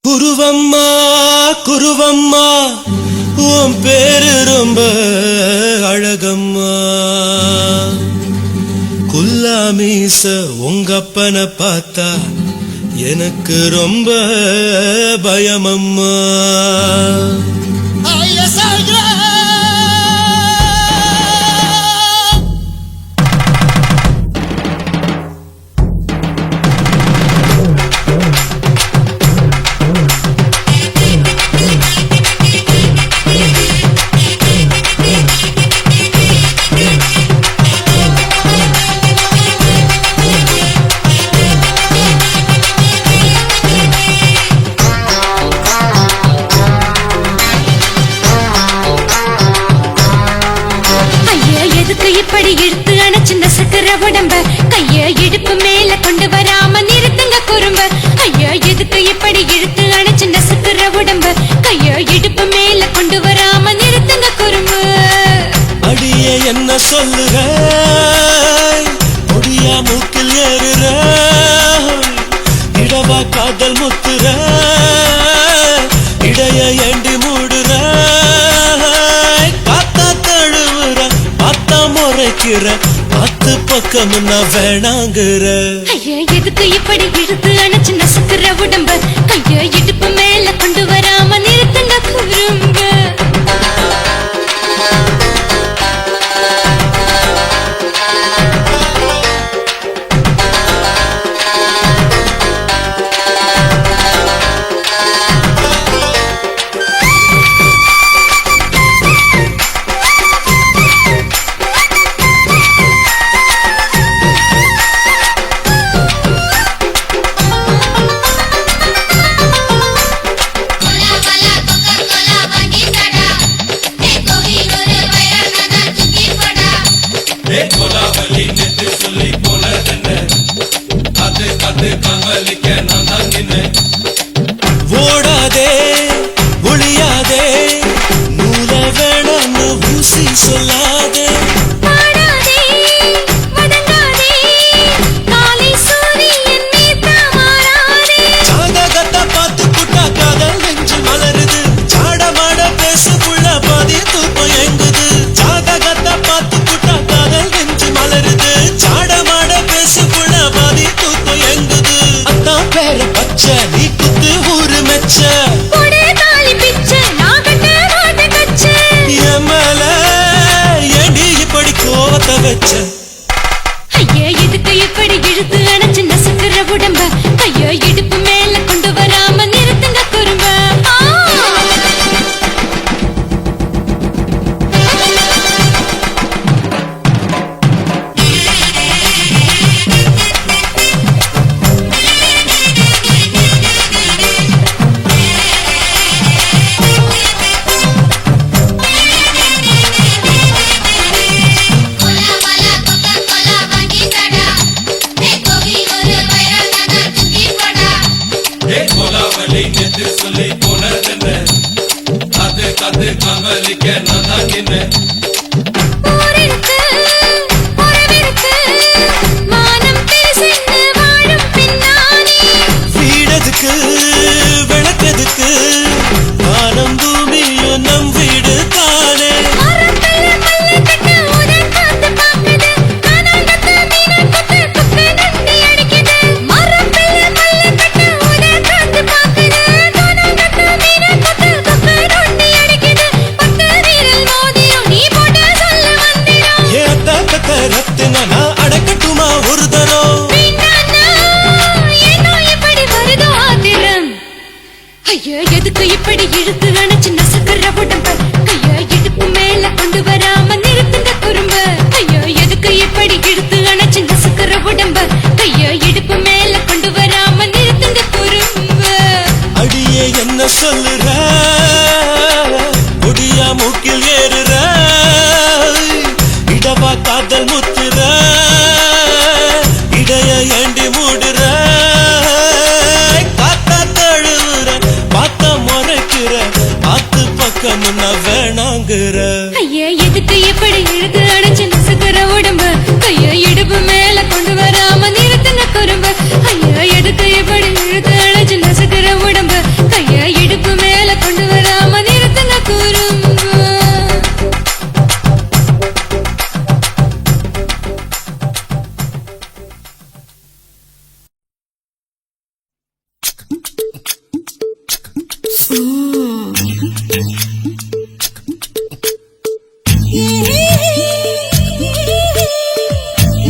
குருவம்மா குருவம்மா உன் பேரு ரொம்ப அழகம்மா. குல்லாமீச உங்கப்பனை பார்த்தா எனக்கு ரொம்ப பயமம்மா. இப்படி இழுத்து அணைச்சின்ன சக்கர உடம்ப கைய இடுப்பு மேல கொண்டு வராம நிறுத்துங்க குறும்ப. ஐயா எதுக்கு இப்படி இழுத்து அணைச்சின்ன சக்கர உடம்ப கைய இடுப்பு மேல கொண்டு வராம நிறுத்துங்க குறும்பு. அடிய என்ன சொல்லுற முடியா மூக்கில் ஏறுற இடவா காதல் முத்துற இடைய ஏண்டி மூடுற காத்தா தழுவுற பார்த்தா முறைக்கிற பத்து பக்கம் நான் வேணாங்குற. ஐயா எதுக்கு இப்படி இழுத்து அணைச்சின்ன சக்கர உடம்ப கைய இடுப்பு மேல கொண்டு வராம நிறுத்துங்க குறும்ப. ஓடாதே ஒளியாதே நூல வேணான்னு ஊசி சொல்லாதே ஜாதகத்தை பார்த்து புட்டா காதல் நெஞ்சு மலருது சாடமாட பேசு புள்ள பாதி தூக்கம் எங்குது. ஜாதகத்தை பார்த்து புட்டா காதல் நெஞ்சு மலருது சாடமாட பேசு புள்ள பாதி தூக்கம் எங்குது. அத்தான் பேர பச்சை நீ குத்து ஊரு மெச்ச எமல ஏண்டி இப்படி கோவத்தை வச்ச. ஐயா எதுக்கு இப்படி இழுத்து அணைச்சின்ன சக்கர உடம்ப கைய இடுப்பு மேல கொண்டு வராம நிறுத்துங்க குறும்ப. வீடதுக்கு விளக்கதுக்கு வானம் பூமியும் நம் வீடு தானே. நான் அடக்கட்டுமா ஒரு தரம். ஐயா எதுக்கு இப்படி இழுத்து அணைச்சின்ன சக்கர உடம்ப கைய இடுப்பு மேல கொண்டு வராம நிறுத்துங்க குறும்ப. ஐயா எதுக்கு இப்படி இழுத்து அணைச்சின்ன சக்கர உடம்ப கைய இடுப்பு மேல கொண்டு வராம நிறுத்துங்க குறும்ப. அடியே என்ன சொல்லுற